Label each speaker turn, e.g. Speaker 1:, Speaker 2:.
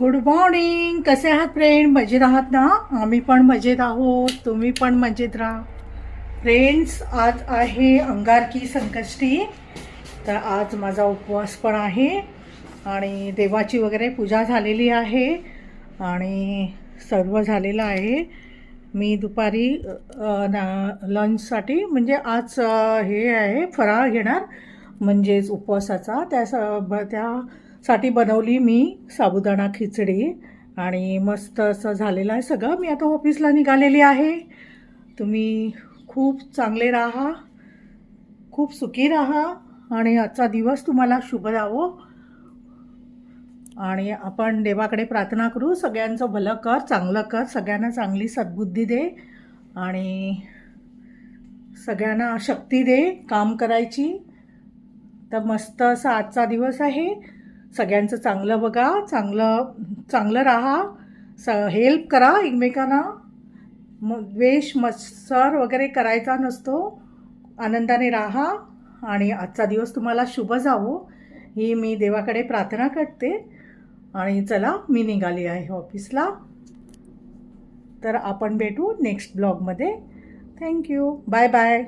Speaker 1: Good morning. कसे आहात friend? मजेत आहात ना? आम्ही पण मजेत आहोत, तुम्ही पण मजेत राहा. फ्रेंड्स, आज आहे अंगारकी संकष्टी. तर आज माझा उपवास पण आहे आणि देवाची वगैरे पूजा झालेली आहे आणि सर्व झालेलं आहे. मी दुपारी लंचसाठी म्हणजे आज हे आहे फराळ घेणार, म्हणजेच उपवासाचा. त्यासाठी बनवली मी साबुदाणा खिचडी आणि मस्त असं झालेलं आहे सगळं. मी आता ऑफिसला निघालेली आहे. तुम्ही खूप चांगले राहा, खूप सुखी राहा आणि आजचा दिवस तुम्हाला शुभ जावो. आणि आपण देवाकडे प्रार्थना करू, सगळ्यांचं भलं कर, चांगलं कर, सगळ्यांना चांगली सद्बुद्धी दे आणि सगळ्यांना शक्ती दे काम करायची. तर मस्त असा आजचा दिवस आहे. सगळ्यांचं चांगलं बघा, चांगलं राहा, हेल्प करा एकमेकांना. द्वेष मत्सर वगैरे करायचा नसतो. आनंदाने राहा आणि आजचा दिवस तुम्हाला शुभ जावो ही मी देवाकडे प्रार्थना करते. आणि चला, मी निघाली आहे ऑफिसला. तर आपण भेटू नेक्स्ट ब्लॉगमध्ये. थँक्यू. Bye bye.